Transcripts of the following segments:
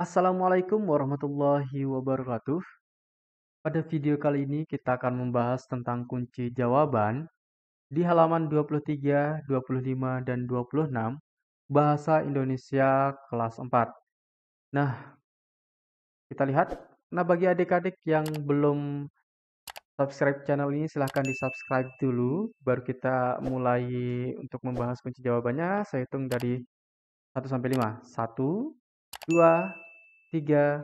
Assalamualaikum warahmatullahi wabarakatuh. Pada video kali ini kita akan membahas tentang kunci jawaban di halaman 23, 25, dan 26 Bahasa Indonesia kelas 4. Nah, kita lihat. Nah, bagi adik-adik yang belum subscribe channel ini silahkan di-subscribe dulu baru kita mulai untuk membahas kunci jawabannya. Saya hitung dari 1 sampai 5. 1, 2, 3,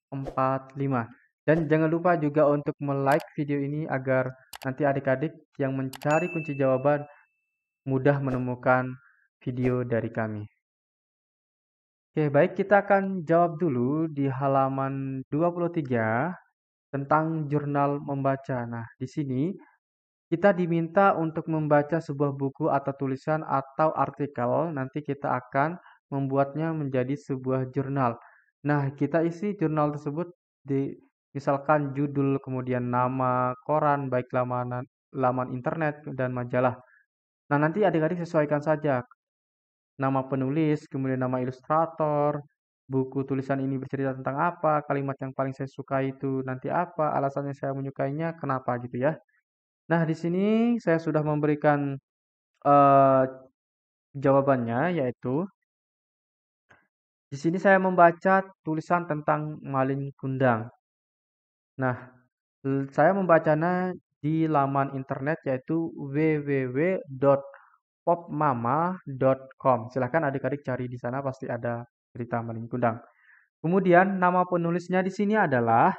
4, 5. Dan jangan lupa juga untuk like video ini agar nanti adik-adik yang mencari kunci jawaban mudah menemukan video dari kami. Oke, baik, kita akan jawab dulu di halaman 23 tentang jurnal membaca. Nah, di sini kita diminta untuk membaca sebuah buku atau tulisan atau artikel. Nanti kita akan membuatnya menjadi sebuah jurnal. Nah, kita isi jurnal tersebut di misalkan judul, kemudian nama koran, baik laman internet dan majalah. Nah, nanti adik-adik sesuaikan saja nama penulis, kemudian nama ilustrator, buku tulisan ini bercerita tentang apa, kalimat yang paling saya suka itu nanti apa, alasannya saya menyukainya, kenapa gitu ya. Nah, di sini saya sudah memberikan eh, jawabannya, yaitu di sini saya membaca tulisan tentang maling kundang. Nah, saya membacanya di laman internet yaitu www.popmama.com. Silahkan adik-adik cari di sana pasti ada cerita maling kundang. Kemudian nama penulisnya di sini adalah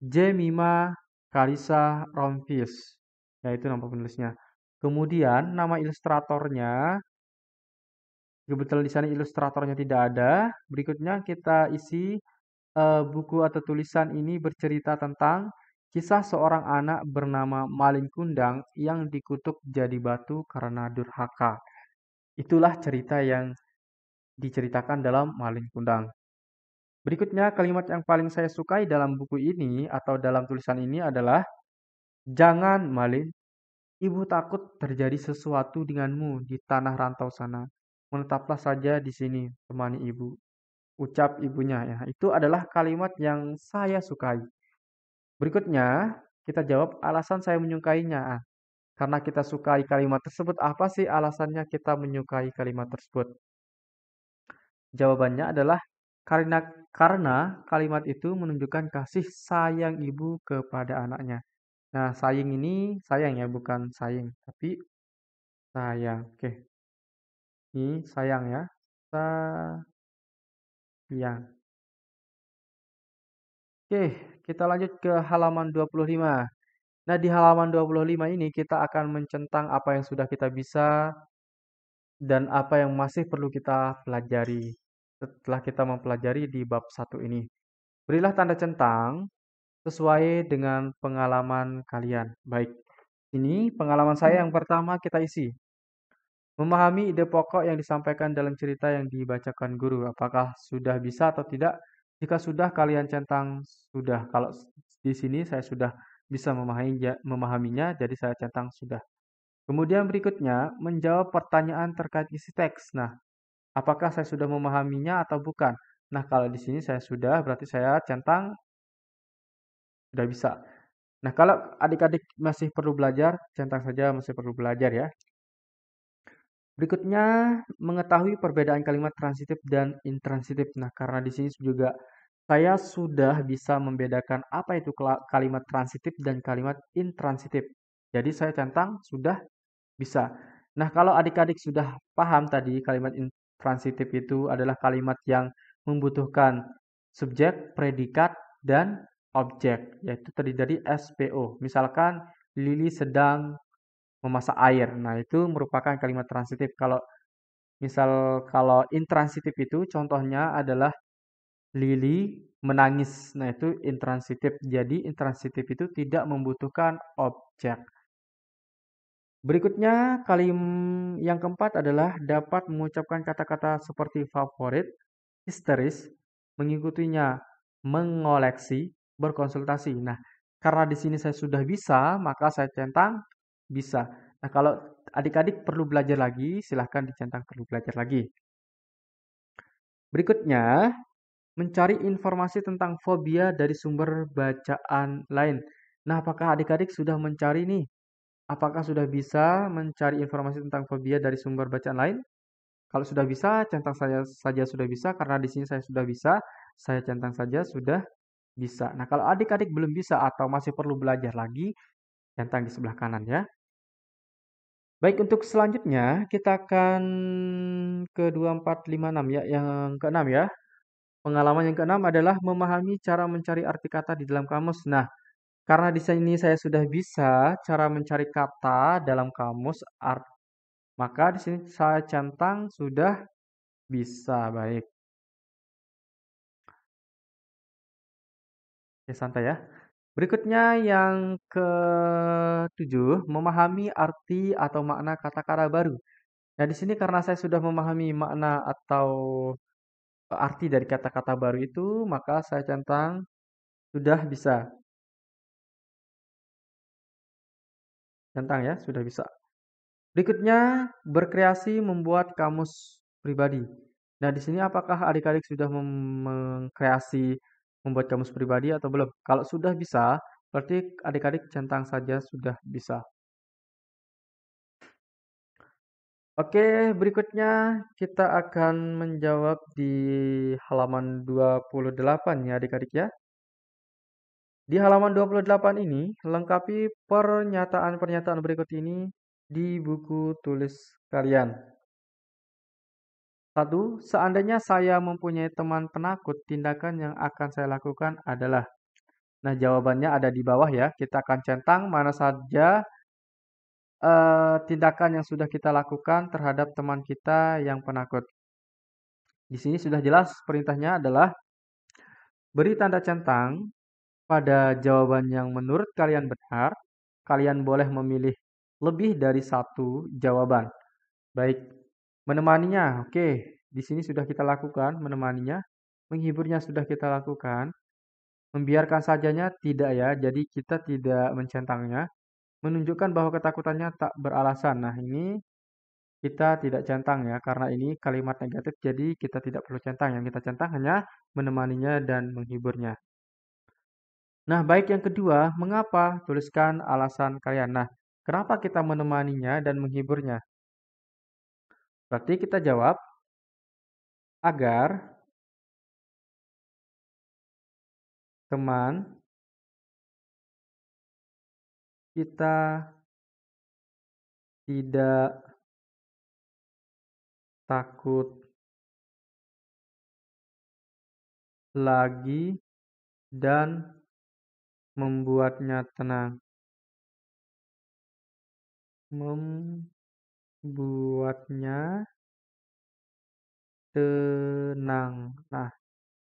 Jemima Karisa Rompies, yaitu nama penulisnya. Kemudian nama ilustratornya, kebetulan di sana ilustratornya tidak ada. Berikutnya kita isi buku atau tulisan ini bercerita tentang kisah seorang anak bernama Malin Kundang yang dikutuk jadi batu karena durhaka. Itulah cerita yang diceritakan dalam Malin Kundang. Berikutnya kalimat yang paling saya sukai dalam buku ini atau dalam tulisan ini adalah jangan Malin, ibu takut terjadi sesuatu denganmu di tanah rantau sana. Menetaplah saja di sini, temani ibu. Ucap ibunya ya. Itu adalah kalimat yang saya sukai. Berikutnya, kita jawab alasan saya menyukainya. Karena kita sukai kalimat tersebut, apa sih alasannya kita menyukai kalimat tersebut? Jawabannya adalah karena karena kalimat itu menunjukkan kasih sayang ibu kepada anaknya. Nah, sayang ini sayang ya, bukan sayang, tapi sayang. Oke, ini sayang ya. Sayang. Oke, kita lanjut ke halaman 25. Nah, di halaman 25 ini kita akan mencentang apa yang sudah kita bisa dan apa yang masih perlu kita pelajari setelah kita mempelajari di bab 1 ini. Berilah tanda centang sesuai dengan pengalaman kalian. Baik, ini pengalaman saya yang pertama kita isi. Memahami ide pokok yang disampaikan dalam cerita yang dibacakan guru. Apakah sudah bisa atau tidak? Jika sudah, kalian centang sudah. Kalau di sini saya sudah bisa memahaminya, jadi saya centang sudah. Kemudian berikutnya, menjawab pertanyaan terkait isi teks. Nah, apakah saya sudah memahaminya atau bukan? Nah, kalau di sini saya sudah, berarti saya centang sudah bisa. Nah, kalau adik-adik masih perlu belajar, centang saja masih perlu belajar ya. Berikutnya, mengetahui perbedaan kalimat transitif dan intransitif. Nah, karena di sini juga saya sudah bisa membedakan apa itu kalimat transitif dan kalimat intransitif. Jadi saya centang sudah bisa. Nah, kalau adik-adik sudah paham tadi kalimat intransitif itu adalah kalimat yang membutuhkan subjek, predikat, dan objek, yaitu terdiri dari SPO. Misalkan Lili sedang memasak air. Nah, itu merupakan kalimat transitif. Kalau intransitif itu contohnya adalah Lili menangis. Nah, itu intransitif. Jadi intransitif itu tidak membutuhkan objek. Berikutnya, yang keempat adalah dapat mengucapkan kata-kata seperti favorit, histeris, mengikutinya, mengoleksi, berkonsultasi. Nah, karena di sini saya sudah bisa, maka saya centang bisa. Nah, kalau adik-adik perlu belajar lagi, silahkan dicentang perlu belajar lagi. Berikutnya, mencari informasi tentang fobia dari sumber bacaan lain. Nah, apakah adik-adik sudah mencari nih? Apakah sudah bisa mencari informasi tentang fobia dari sumber bacaan lain? Kalau sudah bisa, centang saya saja sudah bisa, karena di sini saya sudah bisa, saya centang saja sudah bisa. Nah, kalau adik-adik belum bisa atau masih perlu belajar lagi, centang di sebelah kanan ya. Baik, untuk selanjutnya kita akan ke 2456 ya, yang keenam ya. Pengalaman yang keenam adalah memahami cara mencari arti kata di dalam kamus. Nah, karena di sini saya sudah bisa cara mencari kata dalam kamus, maka di sini saya centang sudah bisa. Baik, ya santai ya. Berikutnya yang ketujuh, memahami arti atau makna kata-kata baru. Nah, di sini karena saya sudah memahami makna atau arti dari kata-kata baru itu, maka saya centang sudah bisa. Centang ya, sudah bisa. Berikutnya, berkreasi membuat kamus pribadi. Nah, di sini apakah adik-adik sudah mengkreasi membuat kamus pribadi atau belum? Kalau sudah bisa, berarti adik-adik centang saja sudah bisa. Oke, berikutnya kita akan menjawab di halaman 28 ya adik-adik ya. Di halaman 28 ini, lengkapi pernyataan-pernyataan berikut ini di buku tulis kalian. 1. Seandainya saya mempunyai teman penakut, tindakan yang akan saya lakukan adalah. Nah, jawabannya ada di bawah ya. Kita akan centang mana saja tindakan yang sudah kita lakukan terhadap teman kita yang penakut. Di sini sudah jelas perintahnya adalah beri tanda centang pada jawaban yang menurut kalian benar. Kalian boleh memilih lebih dari satu jawaban. Baik, menemaninya. Oke, di sini sudah kita lakukan menemaninya. Menghiburnya sudah kita lakukan. Membiarkan sajanya tidak ya. Jadi kita tidak mencentangnya. Menunjukkan bahwa ketakutannya tak beralasan. Nah, ini kita tidak centang ya. Karena ini kalimat negatif jadi kita tidak perlu centang. Yang kita centang hanya menemaninya dan menghiburnya. Nah, baik yang kedua, mengapa? Tuliskan alasan kalian. Nah, kenapa kita menemaninya dan menghiburnya? Berarti kita jawab agar teman kita tidak takut lagi dan membuatnya tenang. Membuatnya tenang. Nah,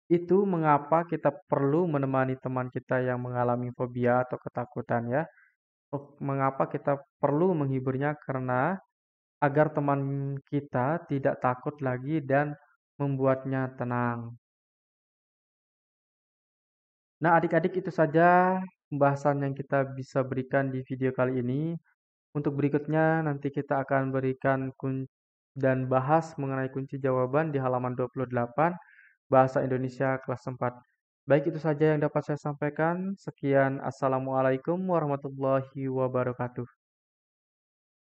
itu mengapa kita perlu menemani teman kita yang mengalami fobia atau ketakutan ya. Mengapa kita perlu menghiburnya karena agar teman kita tidak takut lagi dan membuatnya tenang. Nah, adik-adik itu saja pembahasan yang kita bisa berikan di video kali ini. Untuk berikutnya nanti kita akan berikan dan bahas mengenai kunci jawaban di halaman 28 Bahasa Indonesia kelas 4. Baik itu saja yang dapat saya sampaikan. Sekian, Assalamualaikum warahmatullahi wabarakatuh.